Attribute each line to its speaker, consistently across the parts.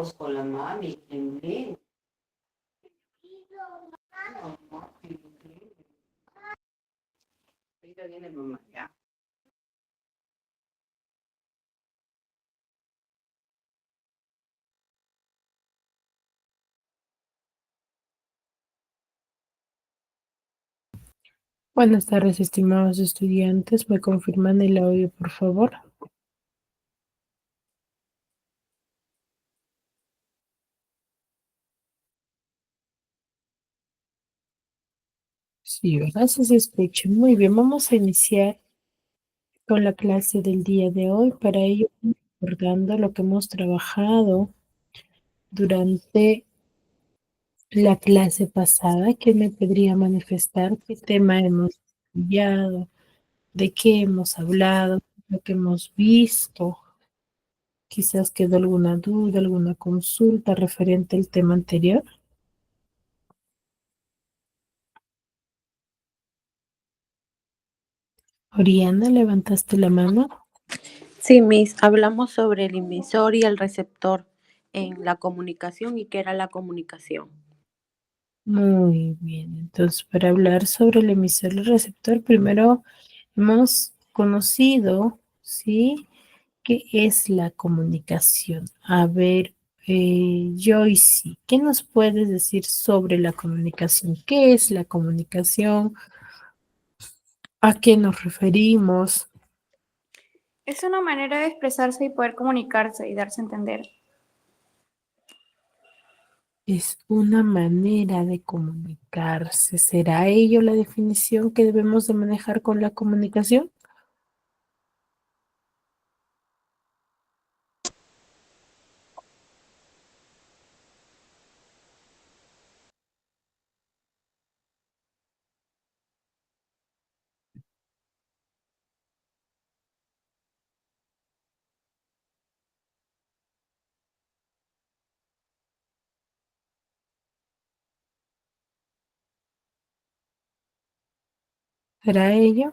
Speaker 1: vos con la mami, Lin. Ahorita viene mamá, ya.
Speaker 2: Buenas tardes, estimados estudiantes. ¿Me confirman el audio, por favor? Sí, ¿verdad? Se escucha. Muy bien, vamos a iniciar con la clase del día de hoy. Para ello, recordando lo que hemos trabajado durante la clase pasada, que me podría manifestar qué tema hemos estudiado, de qué hemos hablado, lo que hemos visto. Quizás quedó alguna duda, alguna consulta referente al tema anterior. Oriana, ¿levantaste la mano?
Speaker 3: Sí, Miss, hablamos sobre el emisor y el receptor en la comunicación y qué era la comunicación.
Speaker 2: Muy bien, entonces para hablar sobre el emisor y el receptor, primero hemos conocido, ¿sí? ¿Qué es la comunicación? A ver, Joyce, ¿qué nos puedes decir sobre la comunicación? ¿Qué es la comunicación? ¿A qué nos referimos?
Speaker 4: Es una manera de expresarse y poder comunicarse y darse a entender.
Speaker 2: Es una manera de comunicarse. ¿Será ello la definición que debemos de manejar con la comunicación? ¿Será ello?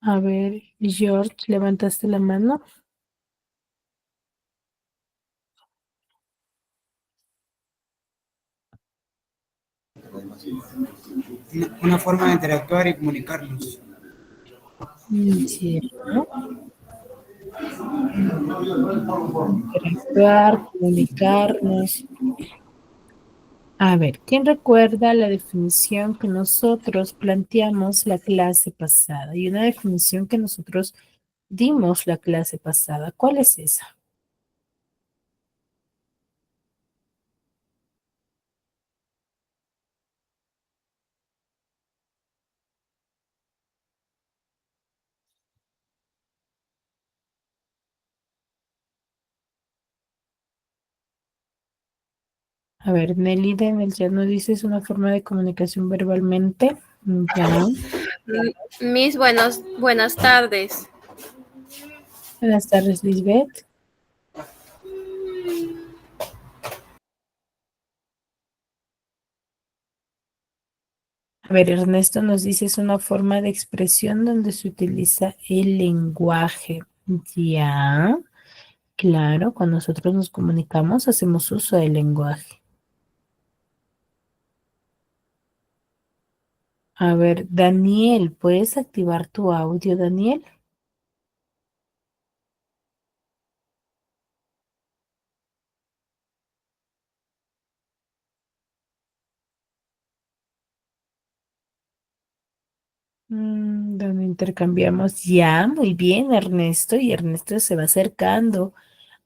Speaker 2: A ver, George, ¿levantaste la mano?
Speaker 5: Una forma de interactuar y comunicarnos.
Speaker 2: Cierto. Interactuar, comunicarnos. A ver, ¿quién recuerda la definición que nosotros planteamos la clase pasada? Y una definición que nosotros dimos la clase pasada. ¿Cuál es esa? A ver, Nelida en el chat nos dice es una forma de comunicación verbalmente. Ya.
Speaker 6: Mis buenas tardes.
Speaker 2: Buenas tardes, Lisbeth. A ver, Ernesto nos dice es una forma de expresión donde se utiliza el lenguaje. Ya, claro, cuando nosotros nos comunicamos hacemos uso del lenguaje. A ver, Daniel, ¿puedes activar tu audio, Daniel? Donde intercambiamos ya, muy bien, Ernesto, y Ernesto se va acercando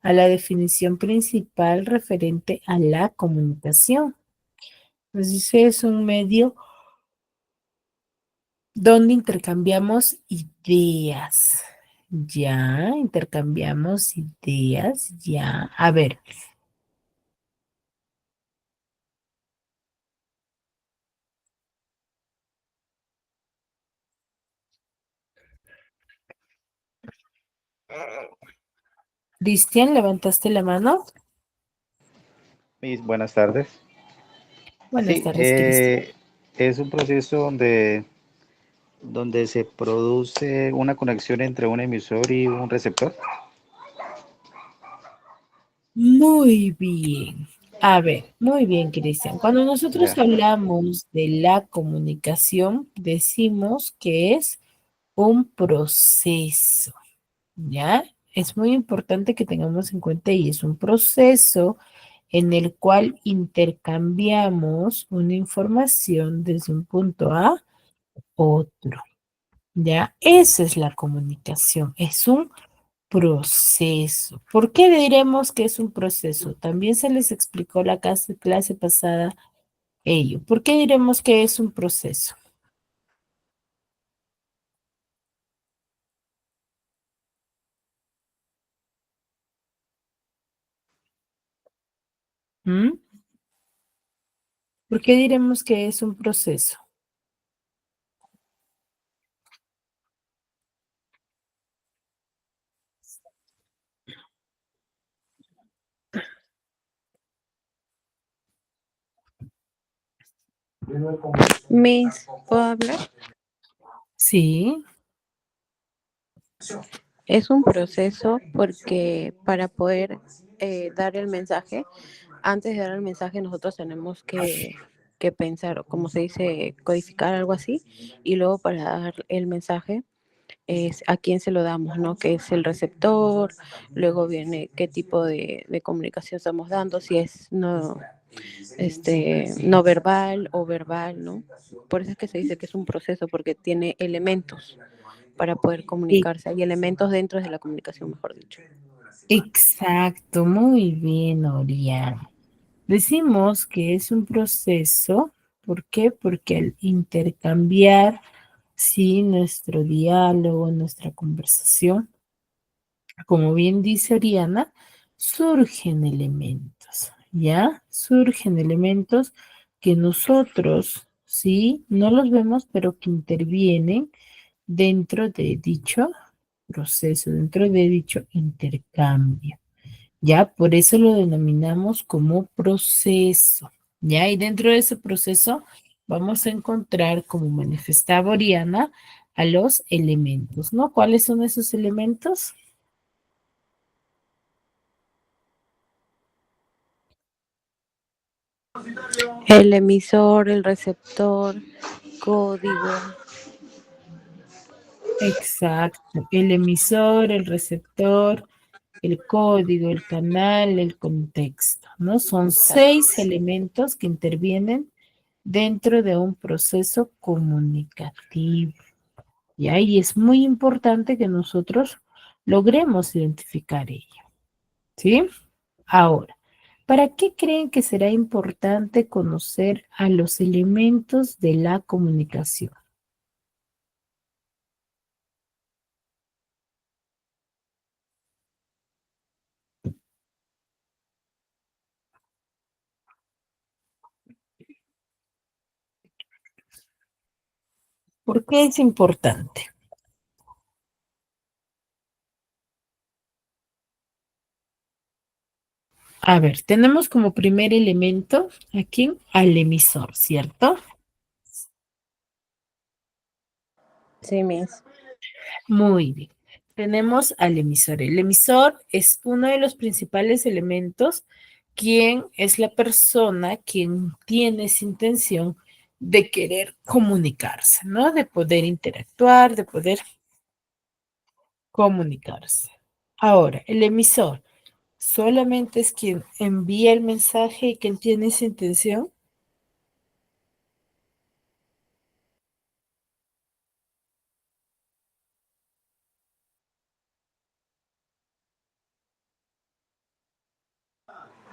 Speaker 2: a la definición principal referente a la comunicación. Nos dice es un medio donde intercambiamos ideas. Ya, intercambiamos ideas, ya. A ver, Cristian, ¿levantaste la mano?
Speaker 7: Buenas tardes.
Speaker 2: Buenas
Speaker 7: Sí,
Speaker 2: tardes, Cristian.
Speaker 7: es un proceso donde se produce una conexión entre un emisor y un receptor.
Speaker 2: Muy bien. A ver, muy bien, Cristian. Cuando nosotros
Speaker 7: Ya.
Speaker 2: hablamos de la comunicación, decimos que es un proceso, ¿ya? Es muy importante que tengamos en cuenta y es un proceso en el cual intercambiamos una información desde un punto A otro, ¿ya? Esa es la comunicación, es un proceso. ¿Por qué diremos que es un proceso? También se les explicó la clase pasada ello. ¿Por qué diremos que es un proceso? ¿Mm? ¿Por qué diremos que es un proceso?
Speaker 3: Miss, ¿puedo hablar?
Speaker 2: Sí,
Speaker 3: Es un proceso porque para poder dar el mensaje, antes de dar el mensaje nosotros tenemos que pensar, o como se dice, codificar algo así, y luego para dar el mensaje es a quién se lo damos, ¿no? Que es el receptor, luego viene qué tipo de comunicación estamos dando, si es no verbal o verbal, ¿no? Por eso es que se dice que es un proceso, porque tiene elementos para poder
Speaker 2: e-
Speaker 3: comunicarse. Hay elementos dentro de la comunicación, mejor dicho.
Speaker 2: exacto, muy bien, Oriana. Decimos que es un proceso, ¿por qué? Porque al intercambiar, sí, nuestro diálogo, nuestra conversación, como bien dice Oriana, surgen elementos, ¿ya? Surgen elementos que nosotros, sí, no los vemos, pero que intervienen dentro de dicho proceso, dentro de dicho intercambio. ¿Ya? Por eso lo denominamos como proceso, ¿ya? Y dentro de ese proceso vamos a encontrar, como manifestaba Oriana, a los elementos, ¿no? ¿Cuáles son esos elementos?
Speaker 3: El emisor, el receptor, código.
Speaker 2: Exacto, el emisor, el receptor, el código, el canal, el contexto, ¿no? Son
Speaker 3: Exacto.
Speaker 2: 6 elementos que intervienen dentro de un proceso comunicativo. ¿Ya? Y es muy importante que nosotros logremos identificar ello, ¿sí? Ahora, ¿para qué creen que será importante conocer a los elementos de la comunicación? ¿Por qué es importante? A ver, tenemos como primer elemento aquí al emisor, ¿cierto?
Speaker 3: Sí, Miss.
Speaker 2: Muy bien. Tenemos al emisor. El emisor es uno de los principales elementos, quien es la persona quien tiene esa intención de querer comunicarse, ¿no? De poder interactuar, de poder comunicarse. Ahora, el emisor solamente es quien envía el mensaje y quien tiene esa intención.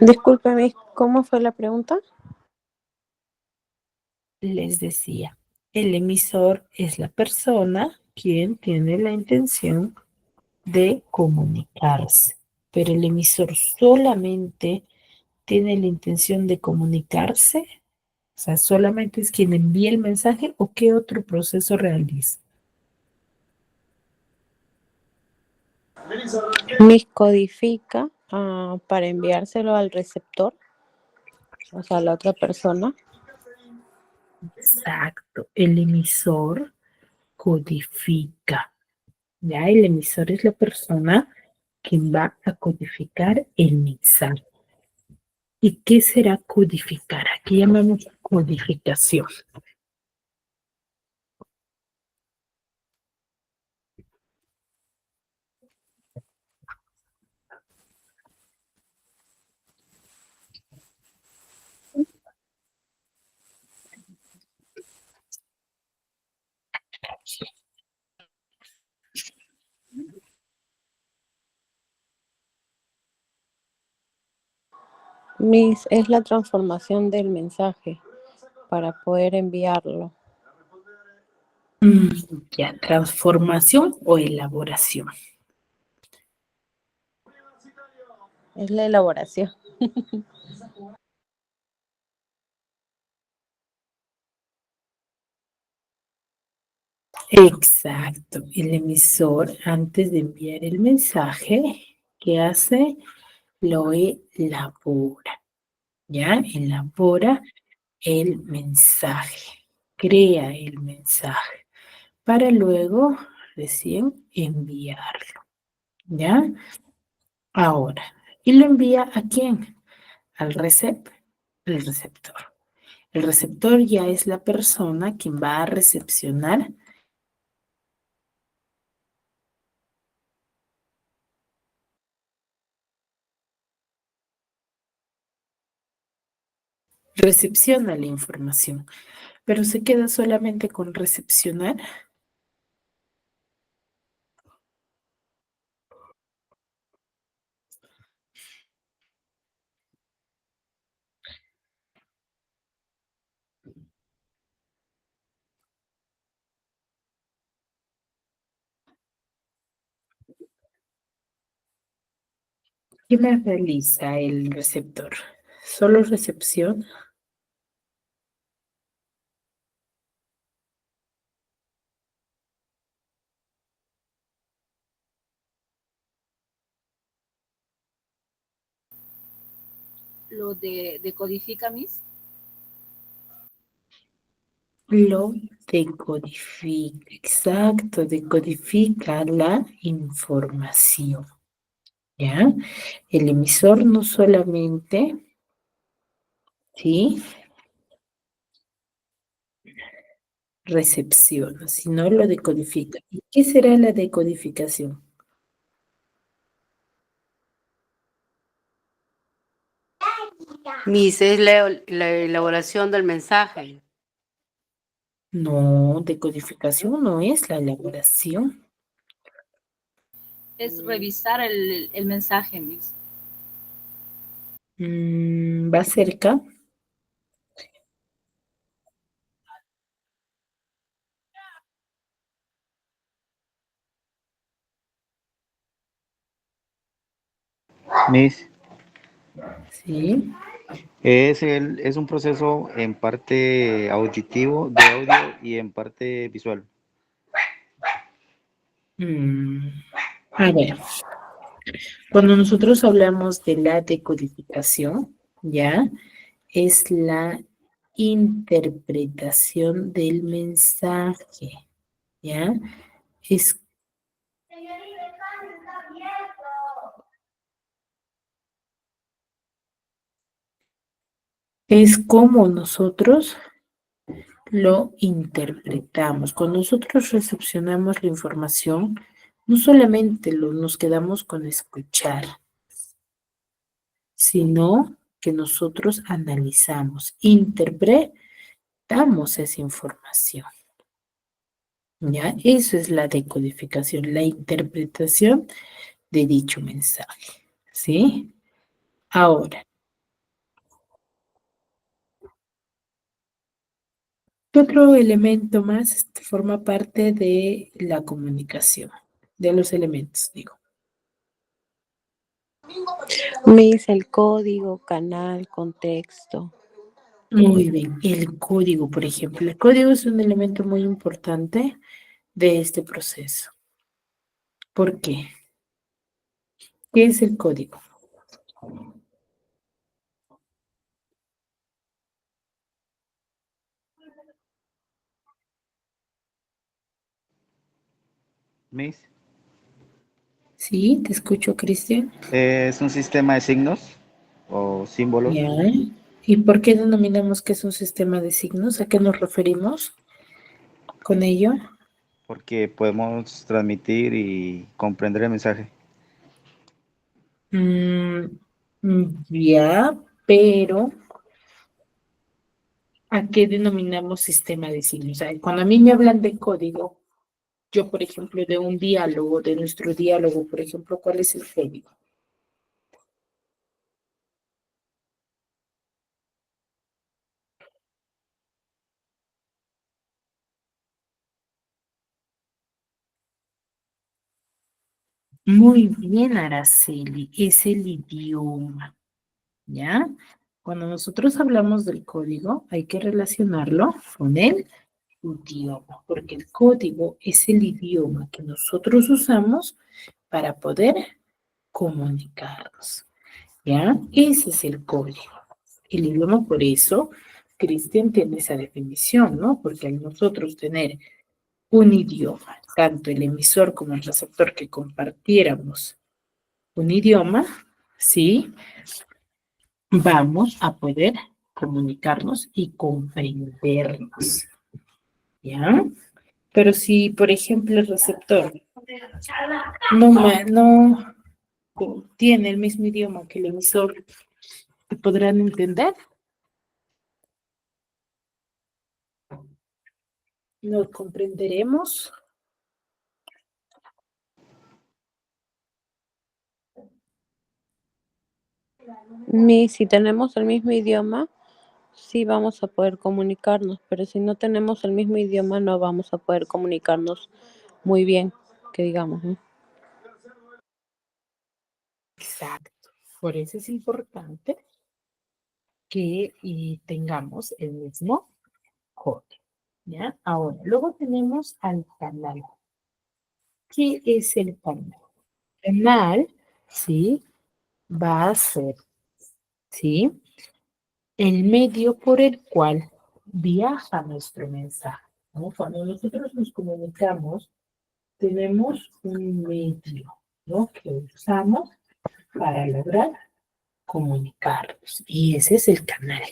Speaker 3: Disculpe, Miss, ¿cómo fue la pregunta?
Speaker 2: Les decía, el emisor es la persona quien tiene la intención de comunicarse, pero el emisor solamente tiene la intención de comunicarse, o sea, solamente es quien envía el mensaje o qué otro proceso realiza.
Speaker 3: Miss codifica para enviárselo al receptor, o sea, a la otra persona.
Speaker 2: Exacto. El emisor codifica. Ya, el emisor es la persona quien va a codificar el mensaje. ¿Y qué será codificar? Aquí llamamos codificación.
Speaker 3: Miss es la transformación del mensaje para poder enviarlo.
Speaker 2: Ya, transformación o elaboración.
Speaker 3: Es la elaboración.
Speaker 2: Exacto. El emisor, antes de enviar el mensaje, ¿qué hace? Lo elabora. ¿Ya? Elabora el mensaje. Crea el mensaje para luego recién enviarlo. ¿Ya? Ahora, ¿y lo envía a quién? Al el receptor. El receptor ya es la persona quien va a recepcionar. Recepciona la información, pero se queda solamente con recepcionar. ¿Qué más realiza el receptor? Solo recepción.
Speaker 8: Lo de decodifica, Miss.
Speaker 2: Lo decodifica, exacto, decodifica la información. ¿Ya? El emisor no solamente, ¿sí? Recepciona, sino lo decodifica. ¿Y qué será la decodificación?
Speaker 1: Miss es la elaboración del mensaje.
Speaker 2: No, decodificación no es la elaboración.
Speaker 8: Es revisar el mensaje, Miss.
Speaker 2: Va cerca.
Speaker 7: Miss,
Speaker 2: Sí.
Speaker 7: es un proceso en parte auditivo, de audio y en parte visual.
Speaker 2: A ver, cuando nosotros hablamos de la decodificación, ¿ya? Es la interpretación del mensaje, ¿ya? Es, es como nosotros lo interpretamos. Cuando nosotros recepcionamos la información, no solamente nos quedamos con escuchar, sino que nosotros analizamos, interpretamos esa información. ¿Ya? Eso es la decodificación, la interpretación de dicho mensaje. ¿Sí? Ahora, ¿qué otro elemento más forma parte de la comunicación? De los elementos, digo.
Speaker 3: Miss, el código, canal, contexto.
Speaker 2: Muy bien, el código, por ejemplo. El código es un elemento muy importante de este proceso. ¿Por qué? ¿Qué es el código?
Speaker 7: Miss,
Speaker 2: Sí, te escucho, Cristian.
Speaker 7: es un sistema de signos o símbolos
Speaker 2: Ya. ¿Y por qué denominamos que es un sistema de signos? ¿A qué nos referimos con ello?
Speaker 7: porque podemos transmitir y comprender el mensaje.
Speaker 2: Mm, ya, pero ¿a qué denominamos sistema de signos? O sea, cuando a mí me hablan de código, yo, por ejemplo, de un diálogo, de nuestro diálogo, por ejemplo, ¿cuál es el código? Muy bien, Araceli, es el idioma, ¿ya? Cuando nosotros hablamos del código, hay que relacionarlo con el idioma, porque el código es el idioma que nosotros usamos para poder comunicarnos, ¿ya? Ese es el código. El idioma, por eso, Cristian tiene esa definición, ¿no? Porque al nosotros tener un idioma, tanto el emisor como el receptor que compartiéramos un idioma, ¿sí? Vamos a poder comunicarnos y comprendernos, ¿ya? Pero si, por ejemplo, el receptor no tiene el mismo idioma que el emisor, ¿te podrán entender? ¿Nos comprenderemos?
Speaker 3: Si tenemos el mismo idioma, sí vamos a poder comunicarnos, pero si no tenemos el mismo idioma, no vamos a poder comunicarnos muy bien, que digamos, ¿no?
Speaker 2: Exacto. Por eso es importante que tengamos el mismo código, ¿ya? Ahora, luego tenemos al canal. ¿Qué es el canal? El canal, ¿sí? Va a ser, ¿sí? El medio por el cual viaja nuestro mensaje, ¿no? Cuando nosotros nos comunicamos, tenemos un medio, ¿no? Que usamos para lograr comunicarnos. Y ese es el canal.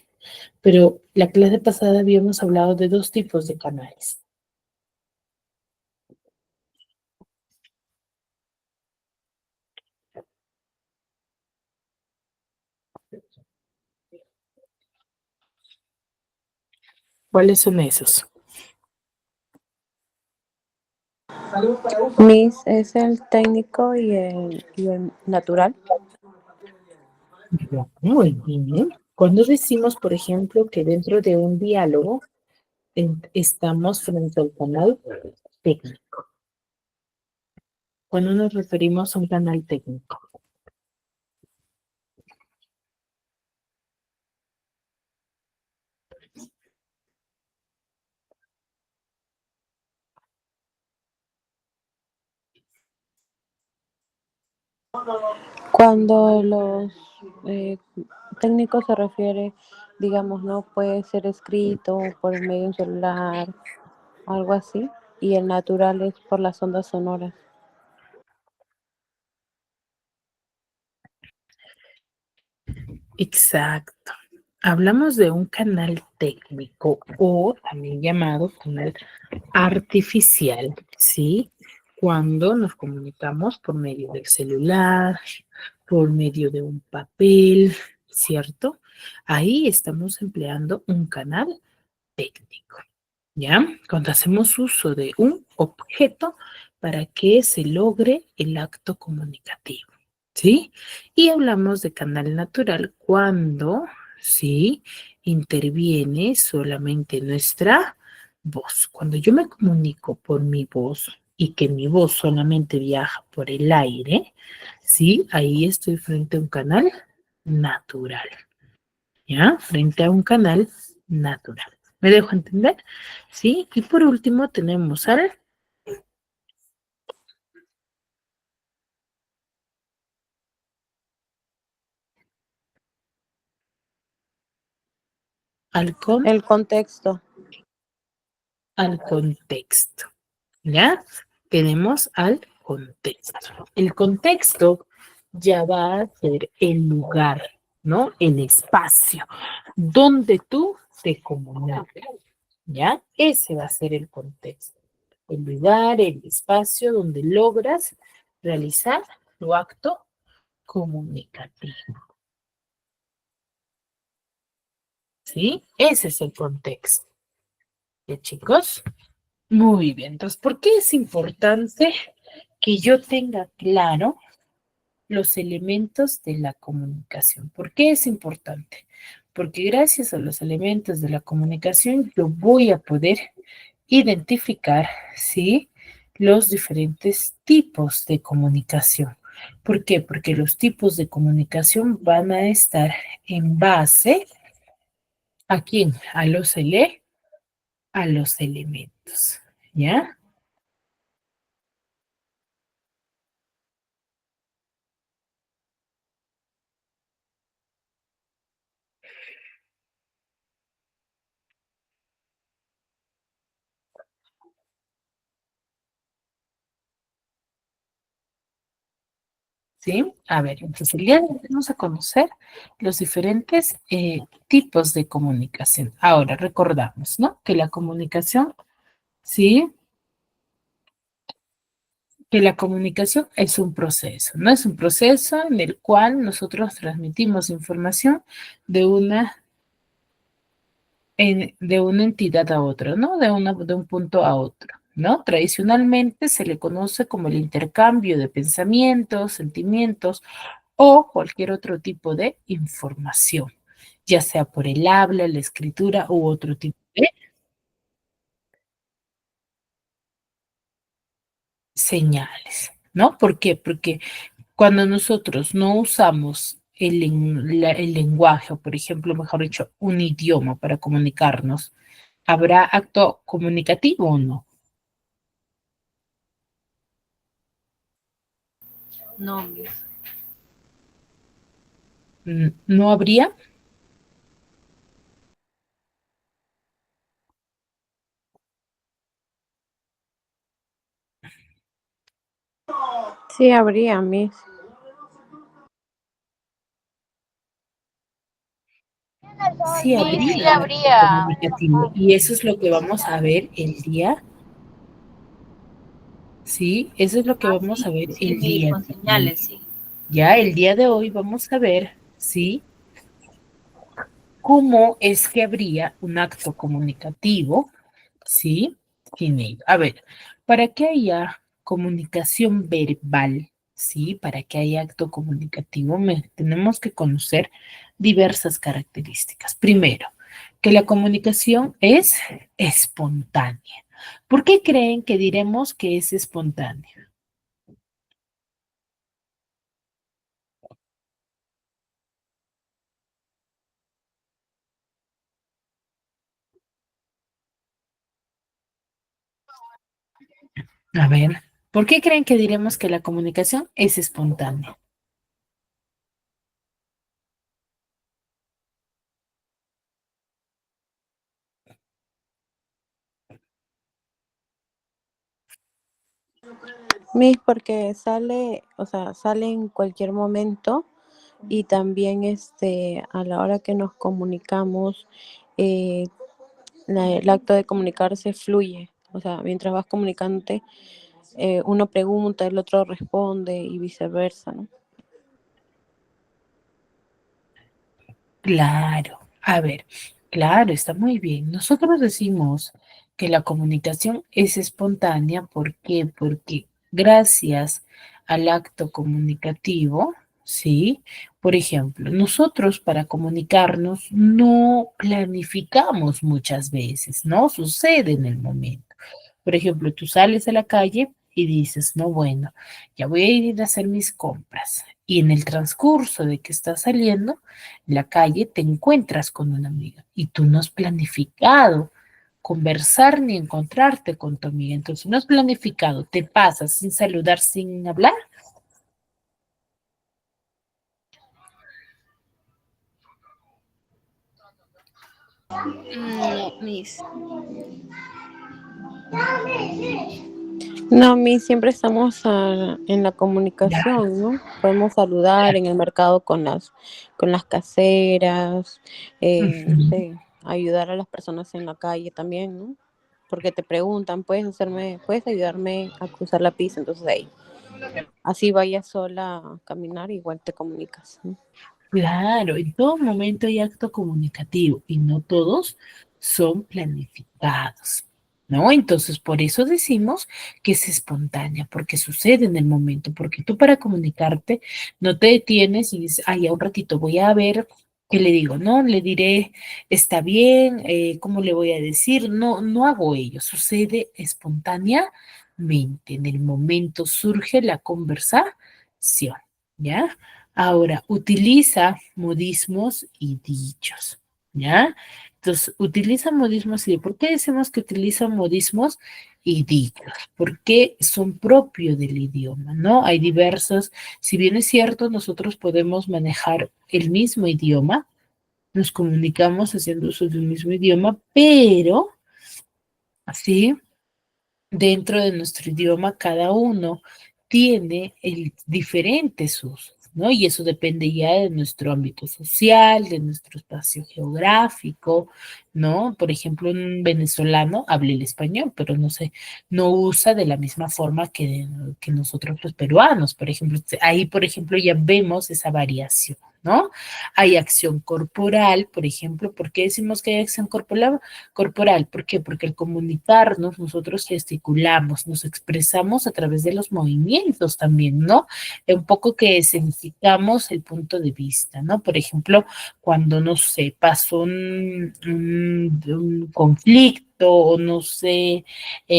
Speaker 2: Pero la clase pasada habíamos hablado de dos tipos de canales. ¿Cuáles son esos?
Speaker 3: Es el técnico y el natural.
Speaker 2: Muy bien. Cuando decimos, por ejemplo, que dentro de un diálogo estamos frente al canal técnico. Cuando nos referimos a un canal técnico.
Speaker 3: Cuando los técnicos se refiere, digamos, no puede ser escrito por medio de un celular, algo así, y el natural es por las ondas sonoras.
Speaker 2: Exacto. Hablamos de un canal técnico o también llamado canal artificial, ¿sí? Cuando nos comunicamos por medio del celular, por medio de un papel, ¿cierto? Ahí estamos empleando un canal técnico, ¿ya? Cuando hacemos uso de un objeto para que se logre el acto comunicativo, ¿sí? Y hablamos de canal natural cuando, ¿sí? Interviene solamente nuestra voz. Cuando yo me comunico por mi voz y que mi voz solamente viaja por el aire, ¿sí? Ahí estoy frente a un canal natural, ¿ya? Frente a un canal natural. ¿Me dejo entender? ¿Sí? Y por último tenemos al
Speaker 3: El contexto.
Speaker 2: Al contexto. ¿Ya? Tenemos al contexto. El contexto ya va a ser el lugar, ¿no? El espacio donde tú te comunicas. ¿Ya? Ese va a ser el contexto. El lugar, el espacio donde logras realizar tu acto comunicativo. ¿Sí? Ese es el contexto. ¿Ya, chicos? Muy bien. Entonces, ¿por qué es importante que yo tenga claro los elementos de la comunicación? ¿Por qué es importante? Porque gracias a los elementos de la comunicación yo voy a poder identificar, ¿sí? Los diferentes tipos de comunicación. ¿Por qué? Porque los tipos de comunicación van a estar en base ¿a quién? A los elementos, ¿ya? ¿Sí? A ver, entonces el día de hoy vamos a conocer los diferentes tipos de comunicación. Ahora recordamos, ¿no? Que la comunicación, ¿sí? Que la comunicación es un proceso, ¿no? Es un proceso en el cual nosotros transmitimos información de de una entidad a otra, ¿no? De un punto a otro, ¿no? Tradicionalmente se le conoce como el intercambio de pensamientos, sentimientos o cualquier otro tipo de información, ya sea por el habla, la escritura u otro tipo de señales, ¿no? ¿Por qué? Porque cuando nosotros no usamos el lenguaje, o por ejemplo, mejor dicho, un idioma para comunicarnos, ¿habrá acto comunicativo o no?
Speaker 8: No, Miss.
Speaker 2: ¿No habría?
Speaker 3: Sí, habría, Miss.
Speaker 2: Sí
Speaker 6: Sí, sí
Speaker 2: habría un acto
Speaker 6: habría.
Speaker 2: comunicativo y eso es lo que vamos a ver el día, ¿sí? Eso es lo que
Speaker 8: Ah,
Speaker 2: vamos a
Speaker 8: sí,
Speaker 2: ver
Speaker 8: sí,
Speaker 2: el
Speaker 8: Miss,
Speaker 2: día
Speaker 8: con
Speaker 2: de hoy.
Speaker 8: señales, sí.
Speaker 2: Ya el día de hoy vamos a ver, ¿sí? ¿Cómo es que habría un acto comunicativo? ¿Sí? Sin ello. A ver, para que haya comunicación verbal, ¿sí? Para que haya acto comunicativo, tenemos que conocer diversas características. Primero, que la comunicación es espontánea. ¿Por qué creen que diremos que es espontánea? A ver, ¿por qué creen que diremos que la comunicación es espontánea?
Speaker 3: Miss, porque sale, o sea, sale en cualquier momento y también a la hora que nos comunicamos, eh, el acto de comunicarse fluye. O sea, mientras vas comunicándote, uno pregunta, el otro responde y viceversa, ¿no?
Speaker 2: Claro, a ver, claro, está muy bien. Nosotros decimos que la comunicación es espontánea, ¿por qué? Porque gracias al acto comunicativo, ¿sí? Por ejemplo, nosotros para comunicarnos no planificamos muchas veces, ¿no? Sucede en el momento. Por ejemplo, tú sales a la calle y dices, no, bueno, ya voy a ir a hacer mis compras. Y en el transcurso de que estás saliendo, en la calle te encuentras con una amiga y tú no has planificado conversar ni encontrarte con tu amiga. Entonces, no has planificado, te pasas sin saludar, sin hablar.
Speaker 6: No, Miss.
Speaker 3: No, mi siempre estamos en la
Speaker 2: Ya,
Speaker 3: comunicación, ¿no? Podemos saludar en el mercado con las caseras, no
Speaker 2: ujú.
Speaker 3: sé, ayudar a las personas en la calle también, ¿no? Porque te preguntan, puedes ayudarme a cruzar la pista? Entonces ahí, así vayas sola a caminar, igual te comunicas, ¿no?
Speaker 2: Claro, en todo momento hay acto comunicativo y no todos son planificados, ¿no? Entonces, por eso decimos que es espontánea, porque sucede en el momento, porque tú para comunicarte no te detienes y dices, ay, ya un ratito voy a ver qué le digo, ¿no? Le diré, está bien, ¿cómo le voy a decir? No, no hago ello, sucede espontáneamente, en el momento surge la conversación, ¿ya? Ahora, utiliza modismos y dichos, ¿ya? Entonces, utiliza modismos y ¿por qué decimos que utiliza modismos y dichos? Porque son propios del idioma, ¿no? Hay diversos, si bien es cierto, nosotros podemos manejar el mismo idioma, nos comunicamos haciendo uso de un mismo idioma, pero, así dentro de nuestro idioma, cada uno tiene diferentes usos, ¿no? Y eso depende ya de nuestro ámbito social, de nuestro espacio geográfico, ¿no? Por ejemplo, un venezolano habla el español, pero no sé, no usa de la misma forma que nosotros los peruanos, por ejemplo. Ahí, por ejemplo, ya vemos esa variación, ¿no? Hay acción corporal, por ejemplo. ¿Por qué decimos que hay acción corporal? ¿Por qué? Porque al comunicarnos nosotros gesticulamos, nos expresamos a través de los movimientos también, ¿no? Un poco que escenificamos el punto de vista, ¿no? Por ejemplo, cuando, no sé, pasó un conflicto o no sé,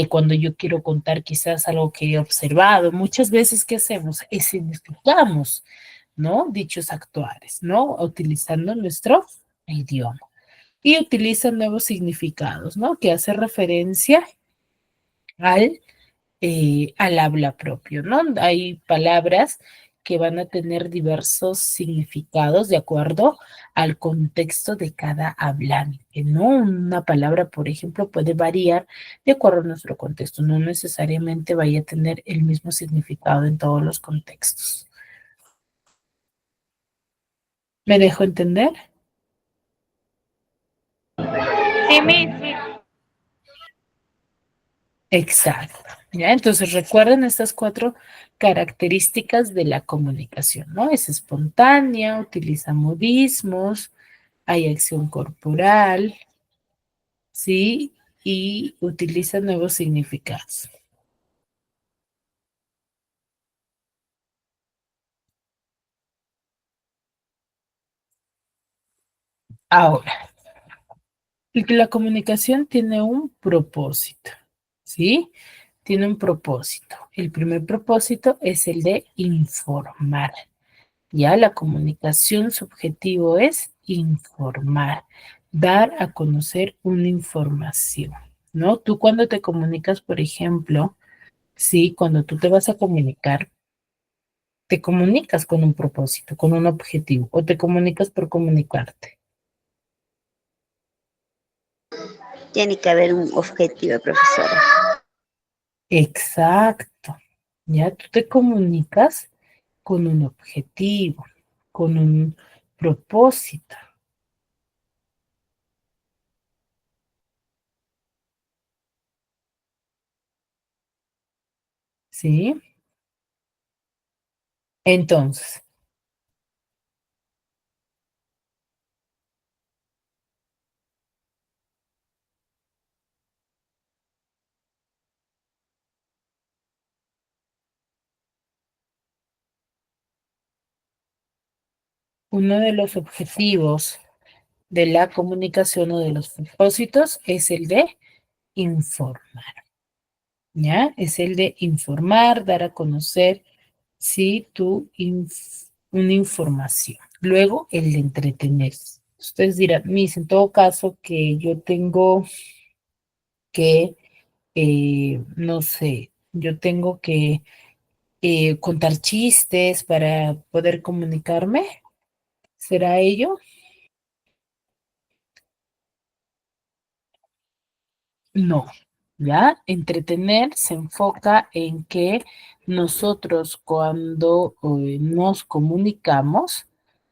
Speaker 2: cuando yo quiero contar quizás algo que he observado, muchas veces, ¿qué hacemos? Escenificamos, ¿no? Dichos actuales, ¿no? Utilizando nuestro idioma y utiliza nuevos significados, ¿no? Que hace referencia al habla propio, ¿no? Hay palabras que van a tener diversos significados de acuerdo al contexto de cada hablante, ¿no? Una palabra, por ejemplo, puede variar de acuerdo a nuestro contexto, no necesariamente vaya a tener el mismo significado en todos los contextos. ¿Me dejo entender?
Speaker 6: Sí, Miss, sí.
Speaker 2: Exacto. ¿Ya? Entonces recuerden estas cuatro características de la comunicación, ¿no? Es espontánea, utiliza modismos, hay acción corporal, ¿sí? Y utiliza nuevos significados. Ahora, la comunicación tiene un propósito, ¿sí? Tiene un propósito. El primer propósito es el de informar. Ya la comunicación, su objetivo es informar, dar a conocer una información, ¿no? Tú cuando te comunicas, por ejemplo, sí, cuando tú te vas a comunicar, te comunicas con un propósito, con un objetivo, o te comunicas por comunicarte.
Speaker 9: Tiene que haber un objetivo, profesora.
Speaker 2: Exacto. Ya tú te comunicas con un objetivo, con un propósito, ¿sí? Entonces, uno de los objetivos de la comunicación o de los propósitos es el de informar, ¿ya? Es el de informar, dar a conocer, sí, una información. Luego, el de entretener. Ustedes dirán, Miss, en todo caso que yo tengo que, no sé, yo tengo que contar chistes para poder comunicarme. ¿Será ello? No, ¿ya? Entretener se enfoca en que nosotros cuando nos comunicamos,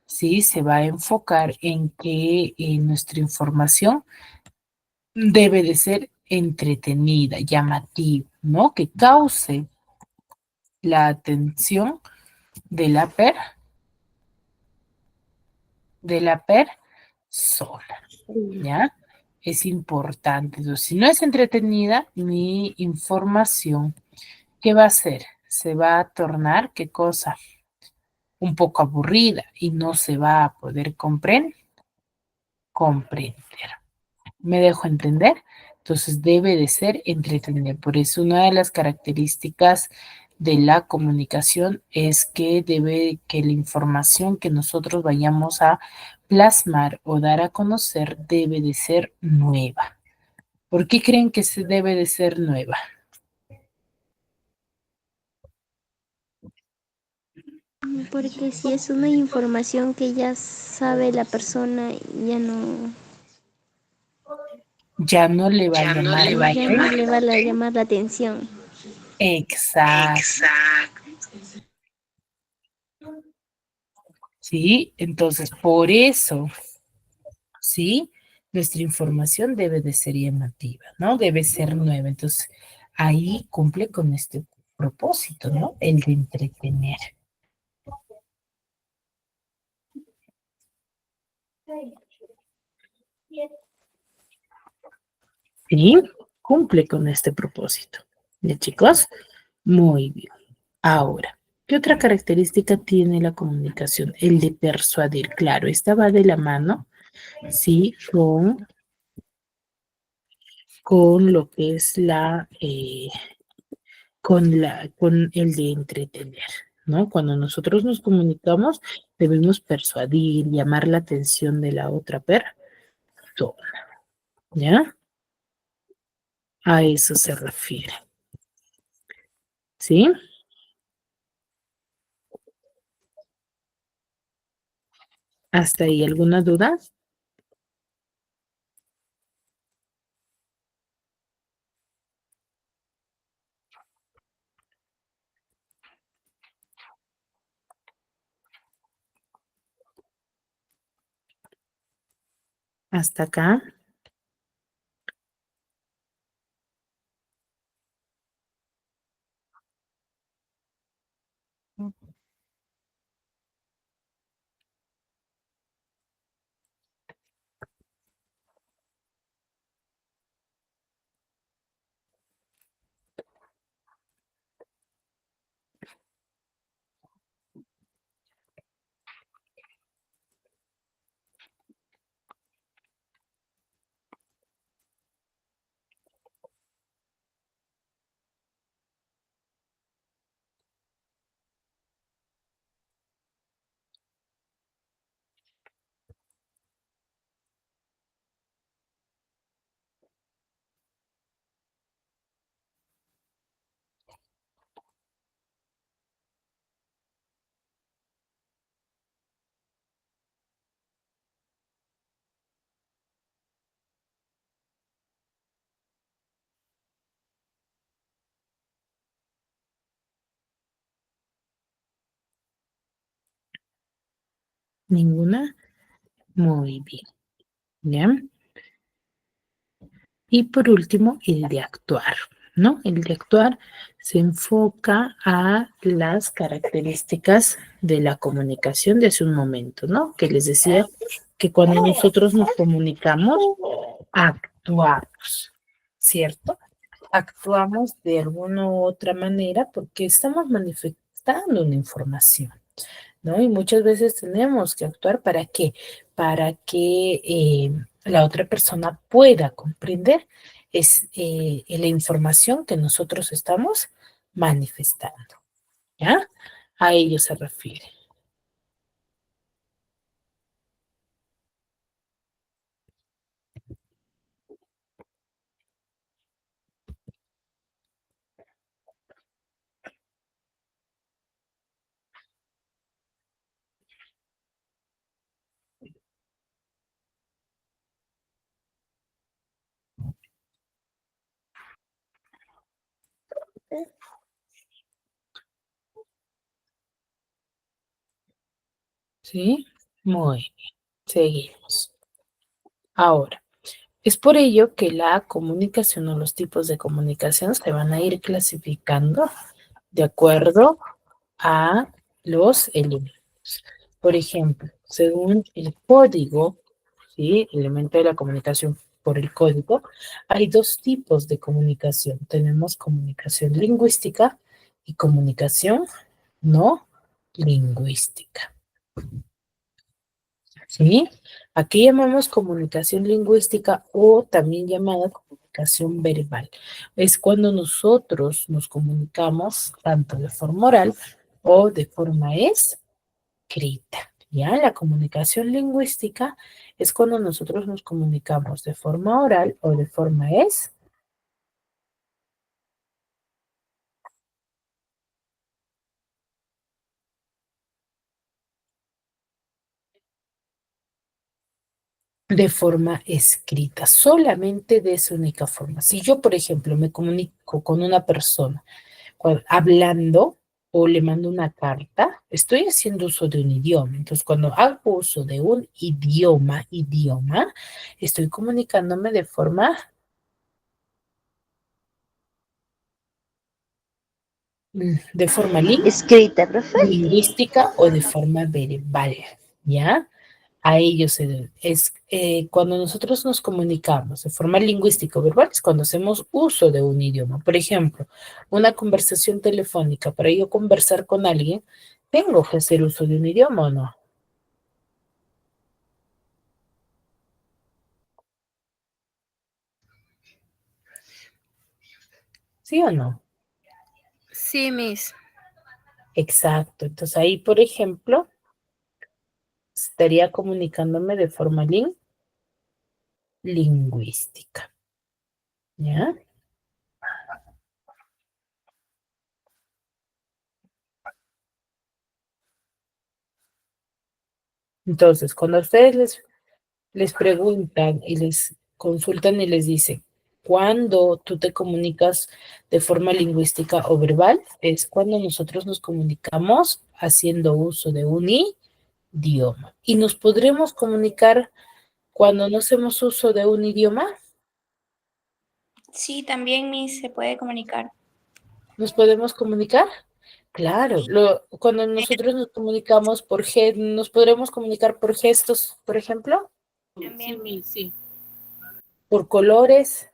Speaker 2: ¿sí? Se va a enfocar en que nuestra información debe de ser entretenida, llamativa, ¿no? Que cause la atención de de la persona, ¿ya? Es importante. Entonces, si no es entretenida, mi información, ¿qué va a hacer? Se va a tornar, ¿qué cosa? Un poco aburrida y no se va a poder comprender. ¿Me dejo entender? Entonces debe de ser entretenida. Por eso una de las características de la comunicación es que la información que nosotros vayamos a plasmar o dar a conocer debe de ser nueva. ¿Por qué creen que se debe de ser nueva?
Speaker 10: Porque si es una información que ya sabe la persona, ya no,
Speaker 2: Ya no le va a llamar la
Speaker 10: ya no
Speaker 2: atención.
Speaker 10: le va a llamar la atención.
Speaker 2: Exacto. ¿Sí? Entonces, por eso, ¿sí? Nuestra información debe de ser llamativa, ¿no? Debe ser nueva. Entonces, ahí cumple con este propósito, ¿no? El de entretener. ¿Sí? Cumple con este propósito. ¿Ya, chicos? Muy bien. Ahora, ¿qué otra característica tiene la comunicación? El de persuadir. Claro, esta va de la mano, ¿sí? Con lo que es con el de entretener, ¿no? Cuando nosotros nos comunicamos, debemos persuadir, llamar la atención de la otra persona, ¿ya? A eso se refiere, ¿sí? ¿Hasta ahí alguna duda? ¿Hasta acá? ¿Ninguna? Muy bien, ¿ya? Y por último, el de actuar, ¿no? El de actuar se enfoca a las características de la comunicación de hace un momento, ¿no? Que les decía que cuando nosotros nos comunicamos, actuamos, ¿cierto? Actuamos de alguna u otra manera porque estamos manifestando una información, ¿no? Y muchas veces tenemos que actuar ¿para qué? Para que la otra persona pueda comprender la información que nosotros estamos manifestando, ¿ya? A ello se refiere. ¿Sí? Muy bien. Seguimos. Ahora, es por ello que la comunicación o los tipos de comunicación se van a ir clasificando de acuerdo a los elementos. Por ejemplo, según el código, ¿sí? Elemento de la comunicación por el código, hay dos tipos de comunicación. Tenemos comunicación lingüística y comunicación no lingüística. ¿Sí? Aquí llamamos comunicación lingüística o también llamada comunicación verbal. Es cuando nosotros nos comunicamos tanto de forma oral o de forma escrita. ¿Ya? La comunicación lingüística es cuando nosotros nos comunicamos de forma oral o de forma escrita, solamente de esa única forma. Si yo, por ejemplo, me comunico con una persona hablando o le mando una carta, estoy haciendo uso de un idioma. Entonces, cuando hago uso de un idioma, estoy comunicándome de forma
Speaker 9: Escrita, profe.
Speaker 2: lingüística o de forma verbal, ¿ya? A ello cuando nosotros nos comunicamos de forma lingüística o verbal, es cuando hacemos uso de un idioma. Por ejemplo, una conversación telefónica, para yo conversar con alguien, ¿tengo que hacer uso de un idioma o no? ¿Sí o no?
Speaker 3: Sí, Miss.
Speaker 2: Exacto. Entonces ahí, por ejemplo, estaría comunicándome de forma lingüística. ¿Ya? Entonces, cuando ustedes les preguntan y les consultan y les dicen, ¿cuándo tú te comunicas de forma lingüística o verbal? Es cuando nosotros nos comunicamos haciendo uso de un idioma. ¿Y nos podremos comunicar cuando no hacemos uso de un idioma?
Speaker 4: Sí, también Miss se puede comunicar.
Speaker 2: ¿Nos podemos comunicar? Claro, cuando nosotros nos comunicamos ¿nos podremos comunicar por gestos, por ejemplo?
Speaker 8: Sí,
Speaker 4: También.
Speaker 8: Miss, sí.
Speaker 2: ¿Por colores?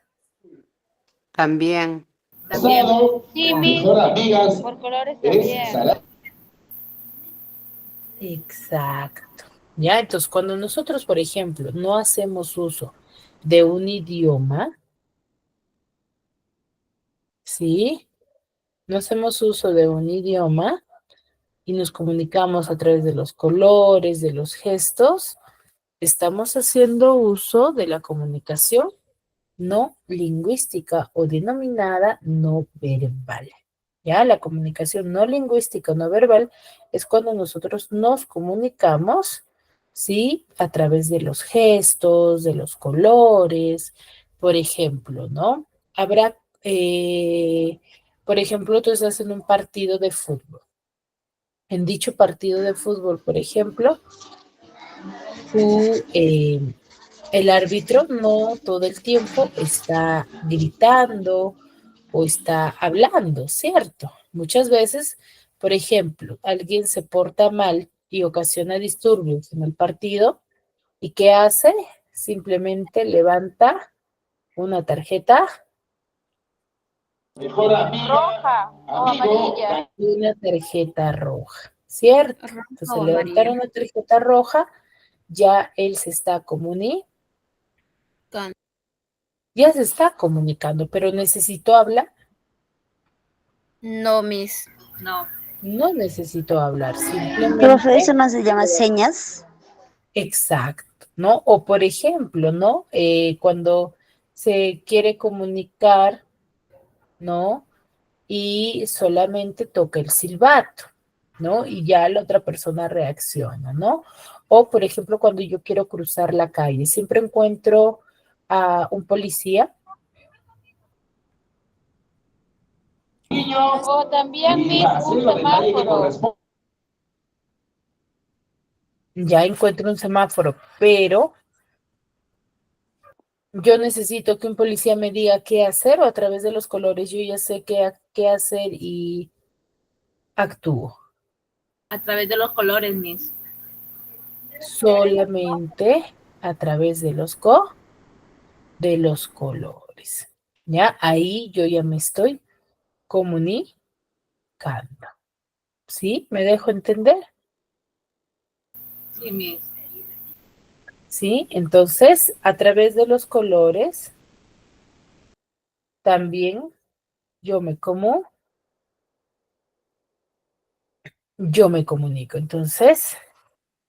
Speaker 1: También.
Speaker 8: También.
Speaker 6: Sí, Miss. Por colores también.
Speaker 2: Exacto. ¿Ya? Entonces, cuando nosotros, por ejemplo, no hacemos uso de un idioma, ¿sí? No hacemos uso de un idioma y nos comunicamos a través de los colores, de los gestos, estamos haciendo uso de la comunicación no lingüística o denominada no verbal. ¿Ya? La comunicación no lingüística o no verbal es cuando nosotros nos comunicamos, ¿sí? A través de los gestos, de los colores, por ejemplo, ¿no? Habrá, por ejemplo, tú estás en un partido de fútbol. En dicho partido de fútbol, por ejemplo, el árbitro no todo el tiempo está gritando o está hablando, ¿cierto? Muchas veces, por ejemplo, alguien se porta mal y ocasiona disturbios en el partido, ¿y qué hace? Simplemente levanta una tarjeta
Speaker 6: Roja o amarilla.
Speaker 2: una tarjeta roja, ¿cierto?
Speaker 3: Rojo
Speaker 2: Entonces,
Speaker 3: o
Speaker 2: levantar
Speaker 3: amarillo.
Speaker 2: una tarjeta roja, ya él se está ya se está comunicando, pero necesito hablar.
Speaker 3: No, Miss.
Speaker 8: No.
Speaker 2: No necesito hablar,
Speaker 9: Profe, eso
Speaker 2: simplemente,
Speaker 9: no se llama señas.
Speaker 2: exacto, ¿no? O por ejemplo, ¿no? Cuando se quiere comunicar, ¿no? Y solamente toca el silbato, ¿no? Y ya la otra persona reacciona, ¿no? O por ejemplo, cuando yo quiero cruzar la calle, siempre encuentro a un policía
Speaker 6: O también un semáforo.
Speaker 2: Ya encuentro un semáforo, pero yo necesito que un policía me diga qué hacer o a través de los colores yo ya sé qué hacer y actúo.
Speaker 8: A través de los colores, Miss.
Speaker 2: Solamente a través de los colores. Ya, ahí yo ya me estoy comunicando. ¿Sí? ¿Me dejo entender?
Speaker 8: Sí, Miss.
Speaker 2: ¿Sí? Entonces, a través de los colores, también yo me comunico. Entonces,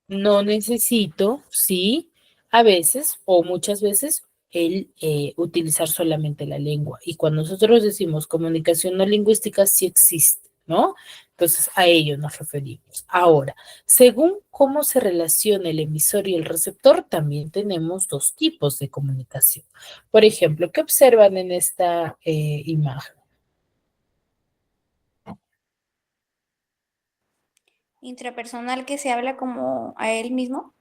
Speaker 2: no necesito, sí, a veces o muchas veces, el utilizar solamente la lengua. Y cuando nosotros decimos comunicación no lingüística, sí existe, ¿no? Entonces, a ello nos referimos. Ahora, según cómo se relaciona el emisor y el receptor, también tenemos dos tipos de comunicación. Por ejemplo, ¿qué observan en esta imagen?
Speaker 4: Intrapersonal que se habla como a él mismo.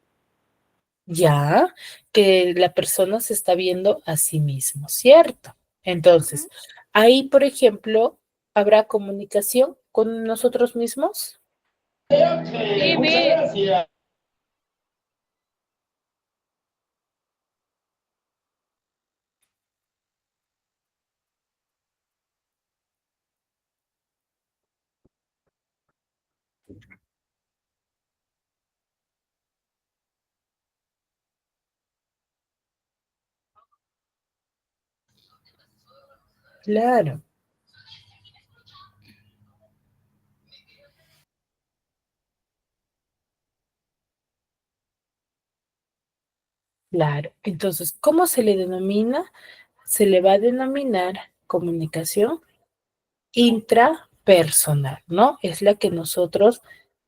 Speaker 2: Ya que la persona se está viendo a sí mismo, ¿cierto? Entonces, ahí, por ejemplo, ¿habrá comunicación con nosotros mismos?
Speaker 6: Sí, muchas gracias.
Speaker 2: Claro, claro. Entonces, ¿cómo se le denomina? Se le va a denominar comunicación intrapersonal, ¿no? Es la que nosotros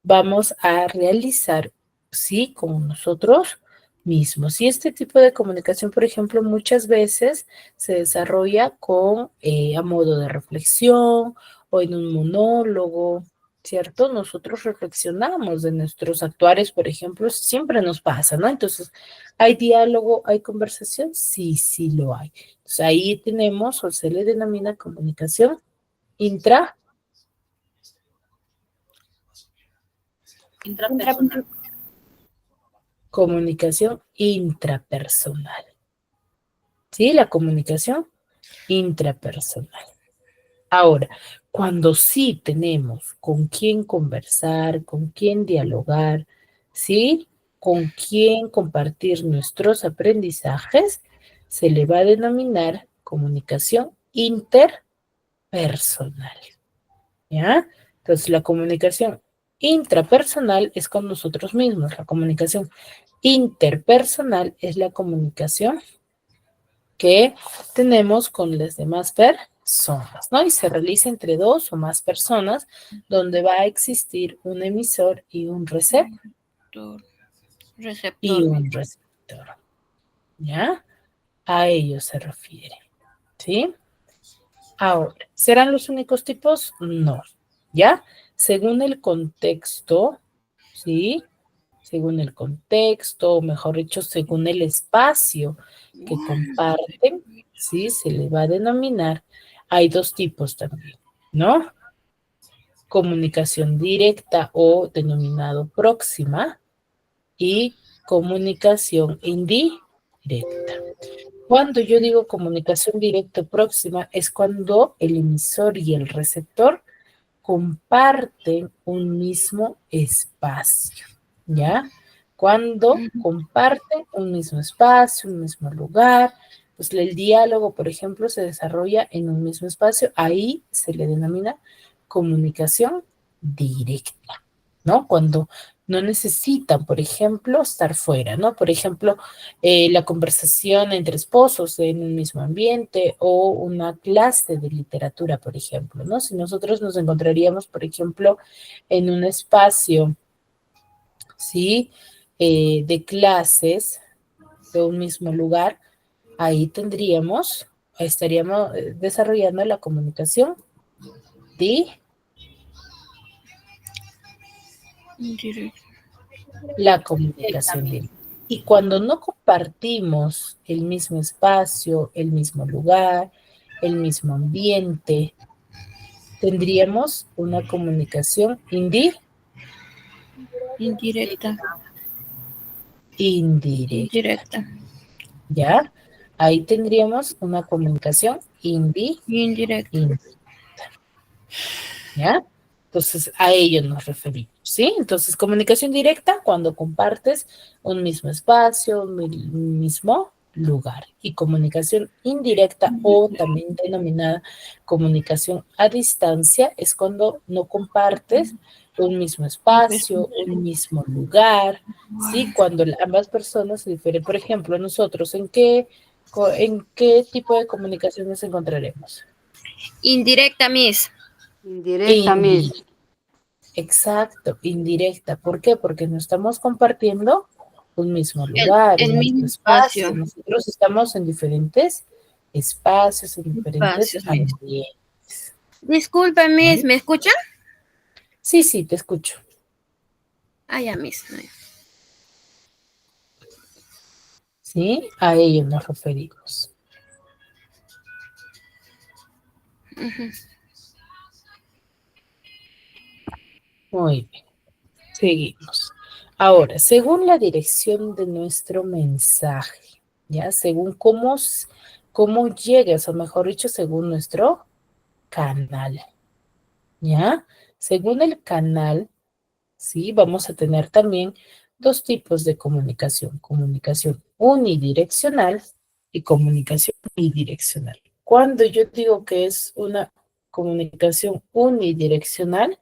Speaker 2: vamos a realizar, ¿sí? Con nosotros mismos. Y este tipo de comunicación, por ejemplo, muchas veces se desarrolla a modo de reflexión o en un monólogo, ¿cierto? Nosotros reflexionamos de nuestros actuares, por ejemplo, siempre nos pasa, ¿no? Entonces, ¿hay diálogo, hay conversación? Sí, sí lo hay. Entonces, ahí tenemos, o se le denomina comunicación Intra,
Speaker 8: Intrapersonal.
Speaker 2: comunicación intrapersonal. ¿Sí? La comunicación intrapersonal. Ahora, cuando sí tenemos con quién conversar, con quién dialogar, ¿sí? Con quién compartir nuestros aprendizajes, se le va a denominar comunicación interpersonal. ¿Ya? Entonces, la comunicación intrapersonal es con nosotros mismos. La comunicación interpersonal es la comunicación que tenemos con las demás personas, ¿no? Y se realiza entre dos o más personas, donde va a existir un emisor y un receptor. ¿Ya? A ello se refiere. ¿Sí? Ahora, ¿serán los únicos tipos? No. ¿Ya? Según el contexto, ¿sí? Según el contexto, o mejor dicho, según el espacio que comparten, ¿sí? Se le va a denominar. Hay dos tipos también, ¿no? Comunicación directa o denominado próxima y comunicación indirecta. Cuando yo digo comunicación directa o próxima es cuando el emisor y el receptor comparten un mismo espacio, ¿ya? Cuando comparten un mismo espacio, un mismo lugar, pues el diálogo, por ejemplo, se desarrolla en un mismo espacio, ahí se le denomina comunicación directa, ¿no? Cuando no necesitan, por ejemplo, estar fuera, ¿no? Por ejemplo, la conversación entre esposos en un mismo ambiente o una clase de literatura, por ejemplo, ¿no? Si nosotros nos encontraríamos, por ejemplo, en un espacio, ¿sí? De clases de un mismo lugar, ahí estaríamos desarrollando la comunicación La comunicación directa. Y cuando no compartimos el mismo espacio, el mismo lugar, el mismo ambiente, tendríamos una comunicación indirecta. Indirecta. ¿Ya? Ahí tendríamos una comunicación indirecta. ¿Ya? Entonces, a ello nos referimos, ¿sí? Entonces, comunicación directa cuando compartes un mismo espacio, un mismo lugar. Y comunicación indirecta o también denominada comunicación a distancia es cuando no compartes un mismo espacio, un mismo lugar, ¿sí? Cuando ambas personas se difieren. Por ejemplo, nosotros, ¿en qué tipo de comunicación nos encontraremos?
Speaker 1: Indirecta, Miss.
Speaker 2: Exacto, indirecta. ¿Por qué? Porque no estamos compartiendo un mismo lugar, un mismo espacio. Nosotros estamos en diferentes espacios, en diferentes ambientes.
Speaker 1: Disculpe, Miss, ¿me escucha?
Speaker 2: Sí, te escucho.
Speaker 1: Ah, ya, Miss.
Speaker 2: ¿Sí? A ello nos referimos. Muy bien. Seguimos. Ahora, según la dirección de nuestro mensaje, ¿ya? Según cómo llegas, o mejor dicho, según nuestro canal, ¿ya? Según el canal, ¿sí? Vamos a tener también dos tipos de comunicación unidireccional y comunicación bidireccional. Cuando yo digo que es una comunicación unidireccional,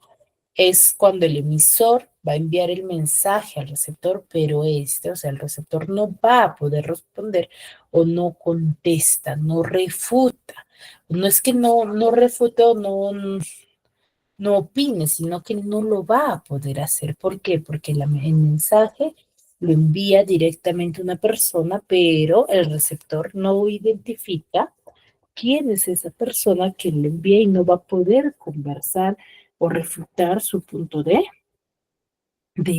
Speaker 2: es cuando el emisor va a enviar el mensaje al receptor, pero o sea, el receptor no va a poder responder o no contesta, no refuta. No es que no refute o no opine, sino que no lo va a poder hacer. ¿Por qué? Porque el mensaje lo envía directamente una persona, pero el receptor no identifica quién es esa persona que lo envía y no va a poder conversar o refutar su punto de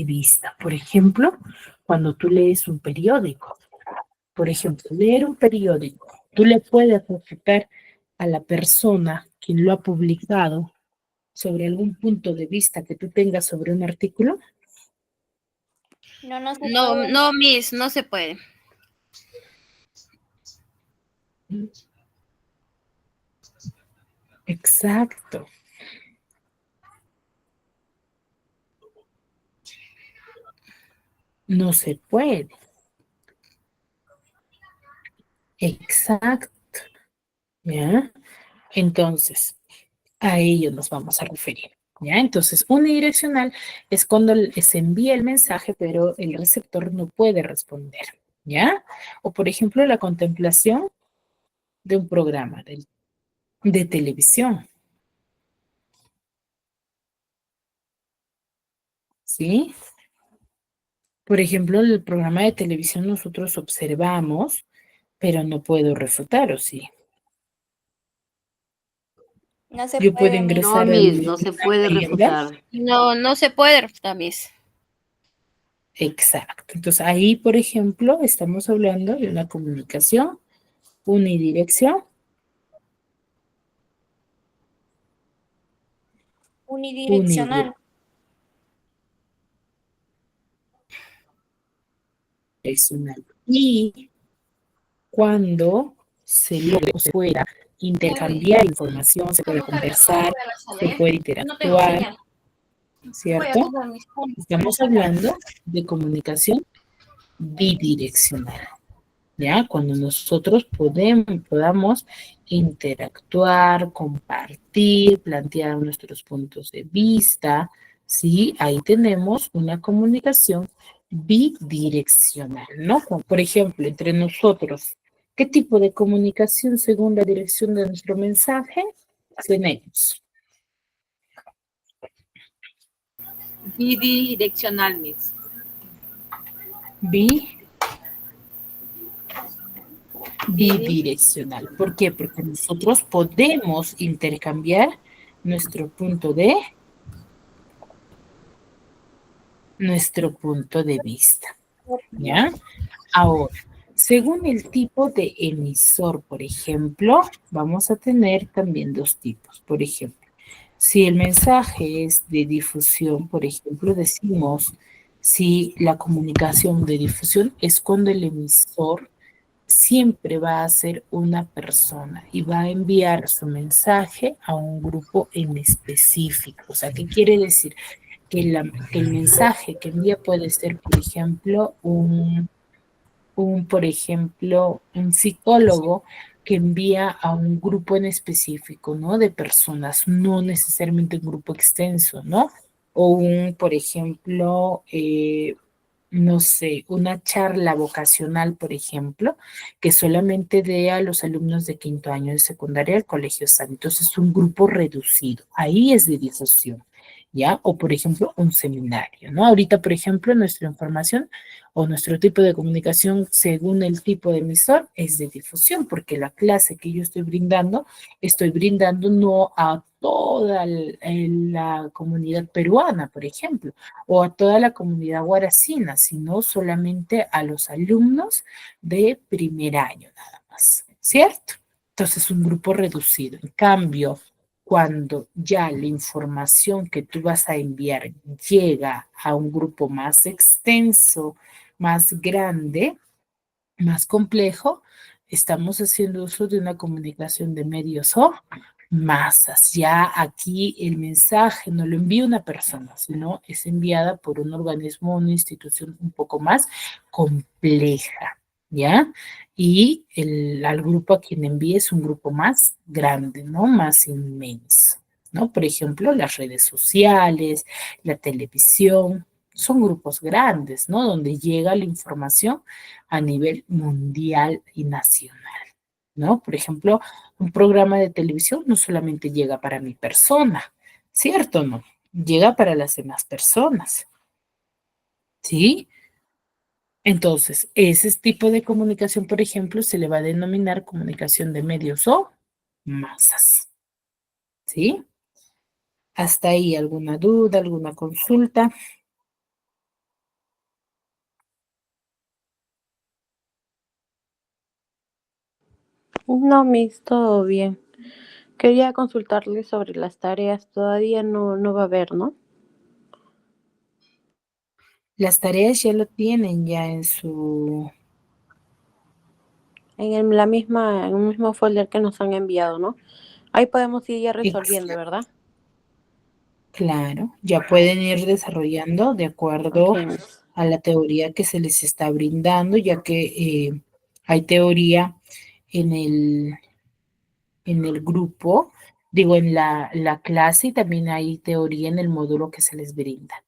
Speaker 2: vista. Por ejemplo, cuando tú lees un periódico, por ejemplo, leer un periódico, tú le puedes refutar a la persona quien lo ha publicado sobre algún punto de vista que tú tengas sobre un artículo.
Speaker 4: No se
Speaker 1: No,
Speaker 4: puede.
Speaker 1: no, Miss, no se puede.
Speaker 2: Exacto. No se puede. Exacto. ¿Ya? Entonces, a ello nos vamos a referir. ¿Ya? Entonces, unidireccional es cuando se envía el mensaje, pero el receptor no puede responder. ¿Ya? O, por ejemplo, la contemplación de un programa de televisión. ¿Sí? Por ejemplo, el programa de televisión nosotros observamos, pero no puedo refutar, ¿o sí?
Speaker 4: No se
Speaker 2: Yo puedo
Speaker 4: puede, Miss.
Speaker 1: No,
Speaker 2: ingresar
Speaker 1: Miss,
Speaker 2: al
Speaker 1: no se puede
Speaker 2: y hablar.
Speaker 1: refutar. No se puede refutar, Miss.
Speaker 2: Exacto. Entonces, ahí, por ejemplo, estamos hablando de una comunicación unidireccional.
Speaker 4: Unidireccional.
Speaker 2: Unidireccional. Y cuando se logra o se pueda intercambiar información, se puede conversar, se puede interactuar, ¿cierto? Estamos hablando de comunicación bidireccional, ¿ya? Cuando nosotros podamos interactuar, compartir, plantear nuestros puntos de vista, ¿sí? Ahí tenemos una comunicación bidireccional, ¿no? Como por ejemplo, entre nosotros, ¿qué tipo de comunicación según la dirección de nuestro mensaje tenemos?
Speaker 8: Bidireccional, Miss.
Speaker 2: Bidireccional. ¿Por qué? Porque nosotros podemos intercambiar nuestro punto de vista, ¿ya? Ahora, según el tipo de emisor, por ejemplo, vamos a tener también dos tipos. Por ejemplo, si el mensaje es de difusión, por ejemplo, decimos si la comunicación de difusión es cuando el emisor siempre va a ser una persona y va a enviar su mensaje a un grupo en específico. O sea, ¿qué quiere decir? Que el mensaje que envía puede ser, por ejemplo, por ejemplo, un psicólogo que envía a un grupo en específico, ¿no? De personas, no necesariamente un grupo extenso, ¿no? O por ejemplo, no sé, una charla vocacional, por ejemplo, que solamente dé a los alumnos de quinto año de secundaria del Colegio San. Entonces, un grupo reducido. Ahí es de difusión, ¿ya? O, por ejemplo, un seminario, ¿no? Ahorita, por ejemplo, nuestra información o nuestro tipo de comunicación, según el tipo de emisor, es de difusión, porque la clase que yo estoy brindando no a toda la comunidad peruana, por ejemplo, o a toda la comunidad guaracina, sino solamente a los alumnos de primer año nada más, ¿cierto? Entonces, un grupo reducido. En cambio, cuando ya la información que tú vas a enviar llega a un grupo más extenso, más grande, más complejo, estamos haciendo uso de una comunicación de medios o masas. Ya aquí el mensaje no lo envía una persona, sino es enviada por un organismo o una institución un poco más compleja, ¿ya? Y al grupo a quien envíe es un grupo más grande, ¿no? Más inmenso, ¿no? Por ejemplo, las redes sociales, la televisión, son grupos grandes, ¿no? Donde llega la información a nivel mundial y nacional, ¿no? Por ejemplo, un programa de televisión no solamente llega para mi persona, ¿cierto o no? Llega para las demás personas, ¿sí? Entonces, ese tipo de comunicación, por ejemplo, se le va a denominar comunicación de medios o masas, ¿sí? Hasta ahí, ¿alguna duda, alguna consulta?
Speaker 3: No, Miss, todo bien. Quería consultarle sobre las tareas. Todavía no va a haber, ¿no?
Speaker 2: Las tareas ya lo tienen ya en su...
Speaker 3: En el mismo folder que nos han enviado, ¿no? Ahí podemos ir ya resolviendo, ¿verdad?
Speaker 2: Claro, ya pueden ir desarrollando de
Speaker 3: Ok,
Speaker 2: acuerdo
Speaker 3: Miss.
Speaker 2: a la teoría que se les está brindando, ya que hay teoría en el grupo, digo, en la clase y también hay teoría en el módulo que se les brinda.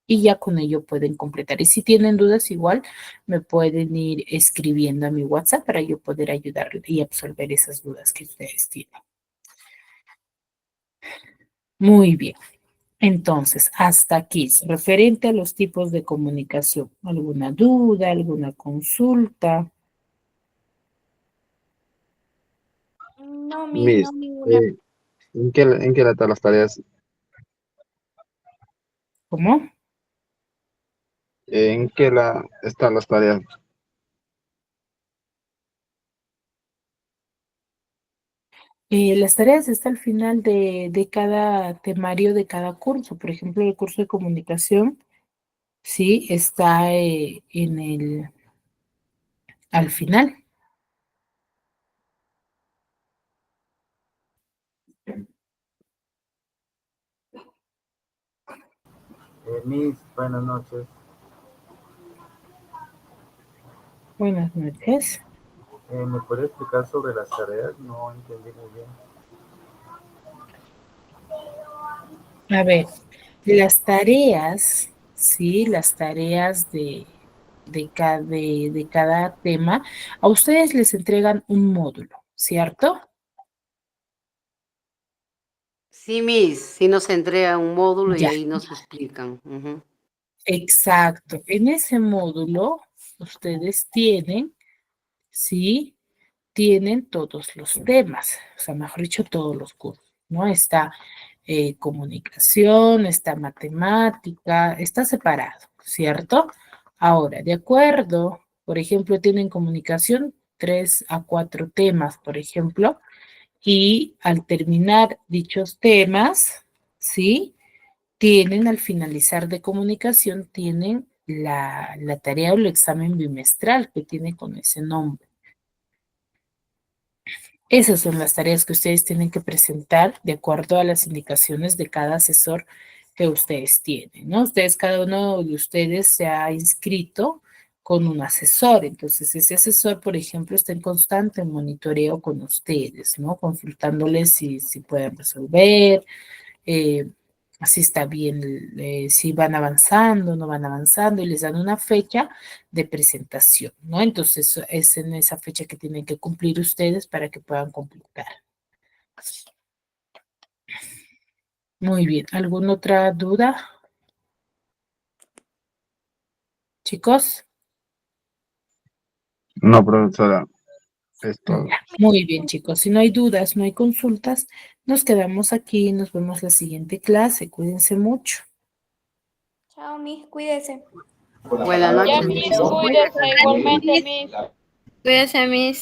Speaker 2: Y ya con ello pueden completar. Y si tienen dudas, igual me pueden ir escribiendo a mi WhatsApp para yo poder ayudarles y absolver esas dudas que ustedes tienen. Muy bien. Entonces, hasta aquí, referente a los tipos de comunicación. ¿Alguna duda, alguna consulta?
Speaker 4: No, Miss, no
Speaker 6: Miss,
Speaker 4: ninguna.
Speaker 6: ¿en qué están las tareas?
Speaker 2: ¿Cómo?
Speaker 6: ¿En están las tareas?
Speaker 2: Las tareas están al final de cada temario de cada curso. Por ejemplo, el curso de comunicación, sí, está al final.
Speaker 11: Miss, buenas noches.
Speaker 2: Buenas noches.
Speaker 11: ¿Me puede explicar sobre las tareas? No entendí muy bien.
Speaker 2: A ver, las tareas, sí, las tareas de cada tema, a ustedes les entregan un módulo, ¿cierto?
Speaker 12: Sí, Miss, sí nos entrega un módulo y
Speaker 2: Ya,
Speaker 12: ahí nos explican. Ujú.
Speaker 2: exacto. En ese módulo, ustedes tienen, sí, tienen todos los temas, o sea, mejor dicho, todos los cursos, ¿no? Está comunicación, está matemática, está separado, ¿cierto? Ahora, de acuerdo, por ejemplo, tienen comunicación 3 a 4 temas, por ejemplo, y al terminar dichos temas, ¿sí? Tienen, al finalizar de comunicación, tienen la tarea o el examen bimestral que tiene con ese nombre. Esas son las tareas que ustedes tienen que presentar de acuerdo a las indicaciones de cada asesor que ustedes tienen, ¿no? Cada uno de ustedes se ha inscrito con un asesor, entonces ese asesor, por ejemplo, está en constante monitoreo con ustedes, ¿no? Consultándoles si pueden resolver, si está bien, si van avanzando, no van avanzando, y les dan una fecha de presentación, ¿no? Entonces es en esa fecha que tienen que cumplir ustedes para que puedan completar. Muy bien, ¿alguna otra duda? ¿Chicos?
Speaker 11: No, profesora, es todo.
Speaker 2: Muy bien, chicos. Si no hay dudas, no hay consultas, nos quedamos aquí y nos vemos la siguiente clase. Cuídense mucho.
Speaker 4: Chao, Miss, cuídese.
Speaker 12: Buenas noches.
Speaker 1: Cuídese, Miss.